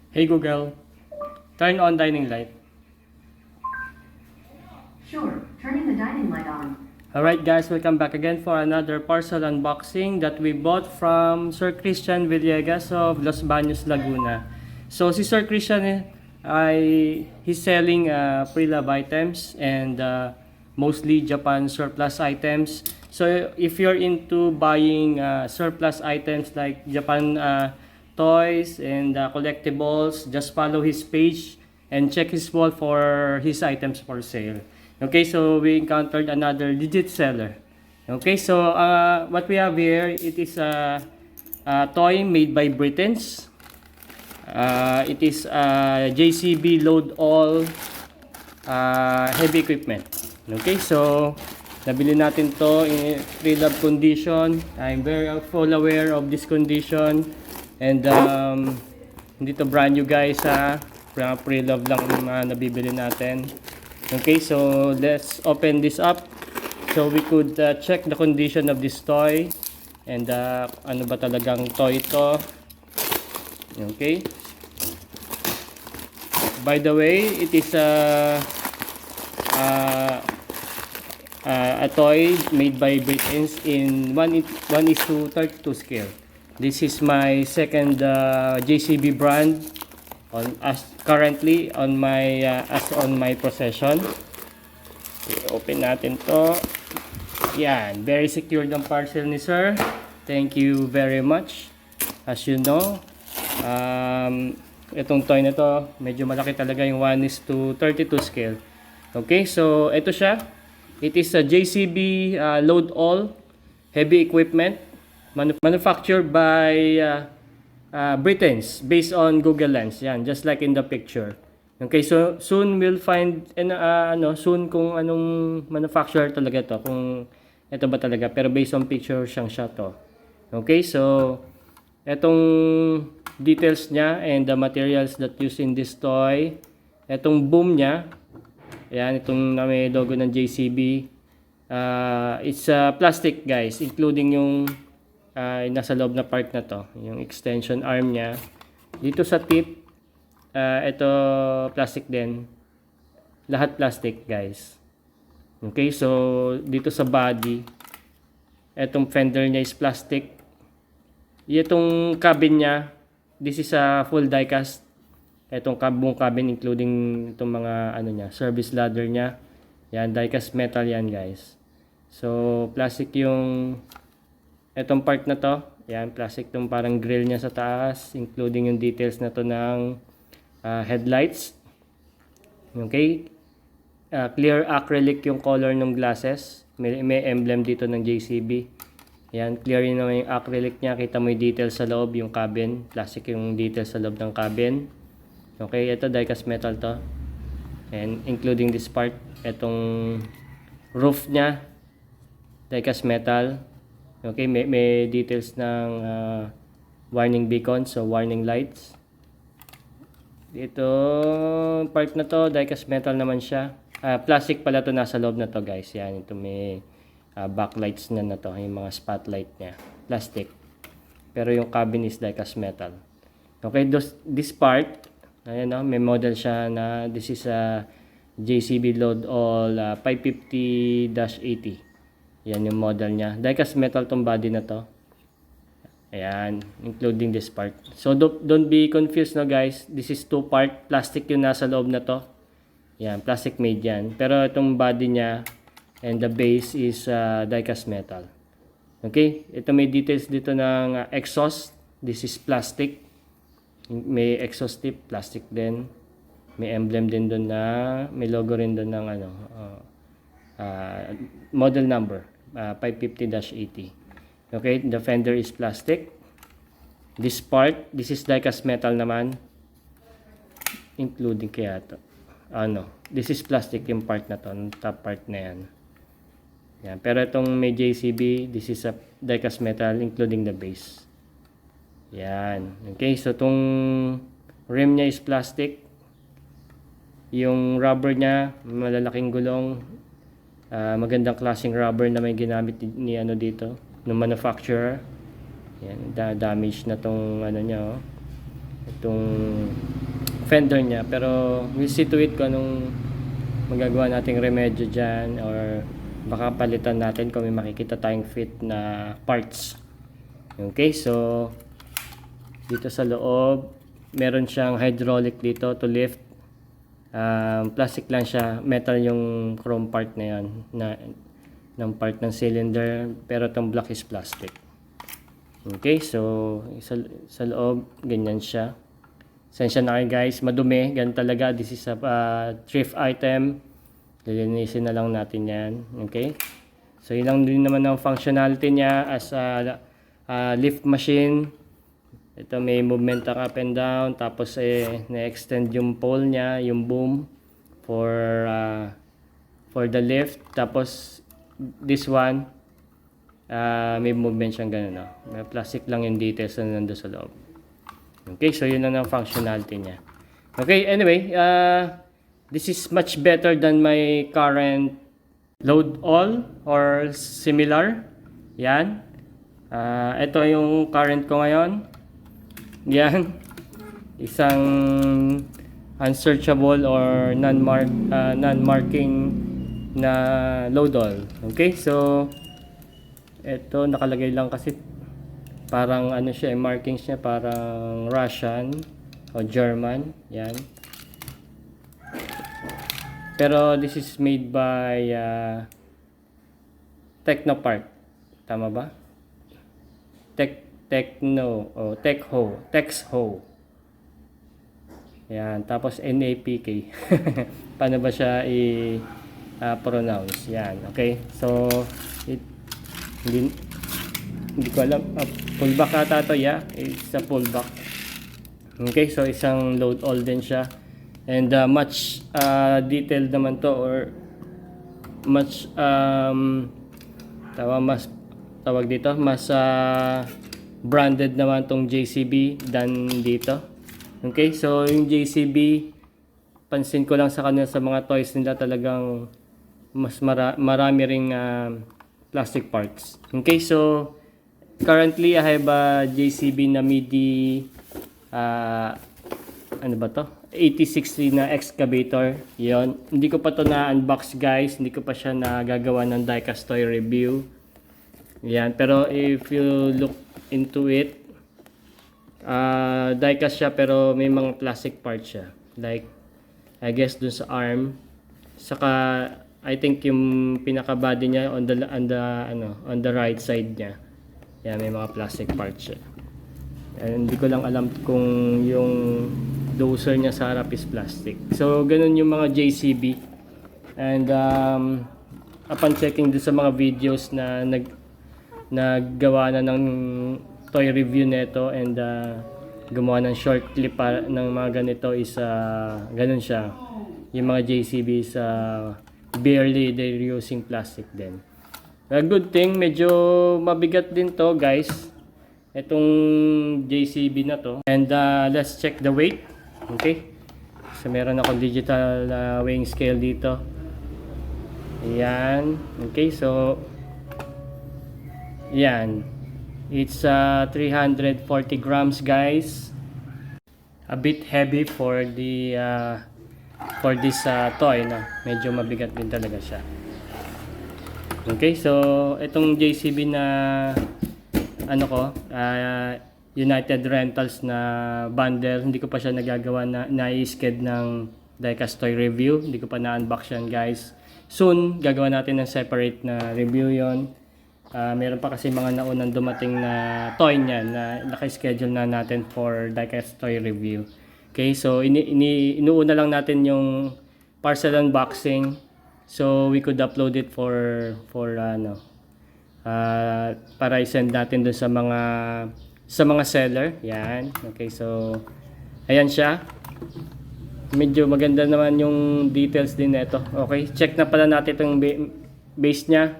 Hey Google, turn on dining light. Sure, turning the dining light on. Alright guys, welcome back again for another parcel unboxing that we bought from Sir Christian Villegas of Los Baños, Laguna. So si Sir Christian he's selling pre-love items and mostly Japan surplus items. So if you're into buying surplus items like Japan toys and collectibles, just follow his page and check his wall for his items for sale. Okay, so we encountered another legit seller. Okay, so what we have here, it is a toy made by Britons. It is a JCB load all heavy equipment. Okay, so nabili natin to in pre-love condition. I'm very full aware of this condition. And hindi to brand new guys ha. Pre-love lang nabibili natin. Okay, so let's open this up so we could check the condition of this toy and ano ba talagang toy ito. Okay, by the way, it is a toy made by Britons in 1:32 scale. This is my second JCB brand currently on my possession. Open natin to. Yan, very secure ng parcel ni sir. Thank you very much. As you know, itong toy na to medyo malaki talaga, yung 1:32 scale. Okay, so ito siya. It is a JCB load all heavy equipment manufactured by Britons based on Google Lens. Yan, just like in the picture. Okay, so soon we'll find soon kung anong manufacturer talaga to, kung ito ba talaga, pero based on picture siyang siya to. Okay, so etong details niya and the materials that used in this toy, etong boom niya, yan, itong may logo ng JCB, it's plastic guys, including yung nasa loob na part na to, yung extension arm niya. Dito sa tip, ito plastic din. Lahat plastic guys. Okay, so dito sa body, etong fender niya is plastic. Itong cabin niya, this is a full die-cast. Etong buong cabin including itong mga niya, service ladder niya. Yan, die-cast metal yan guys. So plastic yung etong part na to. Yan, plastic tong parang grill niya sa taas, including yung details na to ng headlights. Okay, clear acrylic yung color ng glasses. May emblem dito ng JCB. Yan, clear yun naman yung acrylic niya. Kita mo yung details sa loob, yung cabin. Plastic yung details sa loob ng cabin. Okay, ito die-cast metal to. And including this part, etong roof niya, die-cast metal. Okay, may details ng warning beacon, so warning lights. Dito, part na to, die-cast metal naman siya. Plastic pala to, nasa loob na to guys. Yan, ito may backlights na to, yung mga spotlight niya. Plastic. Pero yung cabin is die-cast metal. Okay, this part, ayan may model siya na this is a JCB load all 550-80. Yan yung model niya. Die-cast metal tong body na to. Ayan, including this part. So don't be confused no guys. This is two part. Plastic yung nasa loob na to. Yan, plastic made yan. Pero itong body niya and the base is die-cast metal. Okay, ito may details dito ng exhaust. This is plastic. May exhaust tip, plastic din. May emblem din doon na, may logo rin doon ng model number 550-80. Okay, the fender is plastic. This part, this is die-cast metal naman, including kaya to this is plastic yung part na to, top part na yan. Yan, pero itong may JCB, this is a die-cast metal including the base. Yan, okay, so itong rim niya is plastic. Yung rubber niya, malalaking gulong. Magandang klaseng rubber na may ginamit ni dito ng manufacturer. Yan, damage na tong niya itong fender niya, pero we'll see to it kung anong magagawa nating remedyo dyan, or baka palitan natin kung may makikita tayong fit na parts. Okay, so dito sa loob meron siyang hydraulic dito to lift. Plastic lang siya, metal yung chrome part na yan, na ng part ng cylinder, pero itong block is plastic. Okay, so sa loob ganyan siya. Sensya na kayo guys, madumi, ganun talaga. This is a thrift item. Lilinisin na lang natin yan. Okay, so yun lang din naman ang functionality niya as a lift machine. Ito may movement up and down, tapos na-extend yung pole niya, yung boom for the lift. Tapos this one may movement siyang ganun, no? May plastic lang yung details na nandun sa loob. Okay, so yun na ang functionality niya. Okay, anyway, this is much better than my current load all or similar. Yan. Ito yung current ko ngayon. Yan. Isang unsearchable or non-marking na load all. Okay, so ito nakalagay lang kasi parang ano siya, markings niya parang Russian o German. Yan. Pero this is made by Technopark. Tama ba? Texho. Yan, tapos NAPK. Paano ba siya i-pronounce? Yan, okay. So hindi ko alam. Pullback ata to, yeah. It's a pullback. Okay, so isang load all din siya. And much detailed naman to, or much tawag dito, mas branded naman tong JCB than dito. Okay, so yung JCB, pansin ko lang sa kanila sa mga toys nila, talagang mas marami ring plastic parts. Okay, so currently I have a JCB na MIDI ano ba to? 8060 na excavator. Yon. Hindi ko pa to na-unbox guys, hindi ko pa siya nagagawa ng diecast toy review. Yan, pero if you look into it, diecast siya pero may mga plastic parts siya. Like I guess dun sa arm. Saka I think yung pinaka body niya on the right side niya. Yan, may mga plastic parts siya. And hindi ko lang alam kung yung doser niya sa harap is plastic. So ganun yung mga JCB. And upon checking dun sa mga videos na naggawa na ng toy review nito, and gumawa ng short clip ng mga ganito is ganun siya. Yung mga JCB is barely they're using plastic din. A good thing, medyo mabigat din to guys, itong JCB na to. And let's check the weight. Okay, so meron akong digital weighing scale dito. Ayan. Okay, so yan, it's 340 grams guys. A bit heavy for the for this toy na. Medyo mabigat din talaga siya. Okay, so itong JCB na ano ko, United Rentals na bundle, hindi ko pa siya nagagawa na i-sked ng diecast toy review. Hindi ko pa na-unbox yan guys. Soon gagawa natin ng separate na review yon. Meron pa kasi mga naunang dumating na toy niyan na naka-schedule na natin for diecast toy review. Okay, so inuuna lang natin yung parcel unboxing, so we could upload it for para i-send natin dun sa mga seller. Yan. Okay, so ayan siya. Medyo maganda naman yung details din nito. Okay, check na pala natin itong base niya.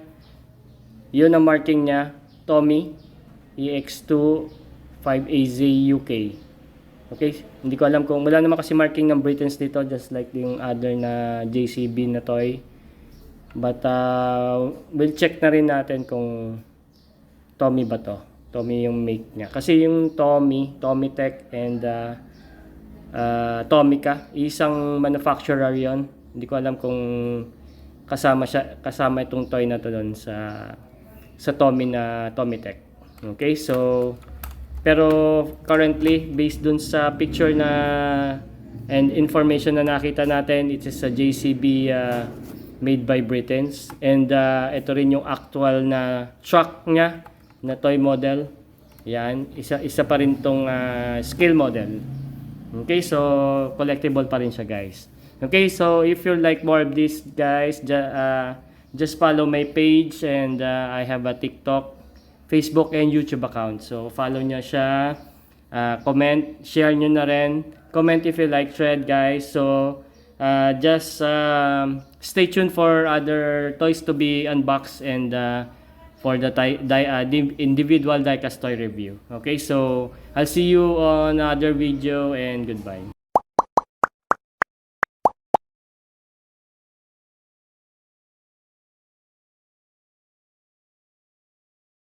Yun ang marking niya, Tommy EX2 5AZ UK. Okay, hindi ko alam kung wala naman kasi marking ng Britons dito, just like yung other na JCB na toy. But we'll check na rin natin kung Tommy ba to. Tommy yung make niya. Kasi yung Tommy Tech and Tomica. Isang manufacturer yon. Hindi ko alam kung kasama itong toy na to doon sa Tomitech. Okay, so pero currently based dun sa picture na and information na nakita natin, it is a JCB made by Britons, and ito rin yung actual na truck niya na toy model. Yan, isa pa rin tong scale model. Okay, so collectible pa rin siya, guys. Okay, so if you like more of this, guys, just follow my page, and I have a TikTok, Facebook, and YouTube account. So follow nyo siya, comment, share nyo na rin. Comment if you like thread, guys. So just stay tuned for other toys to be unboxed, and for the individual diecast toy review. Okay, so I'll see you on another video, and goodbye.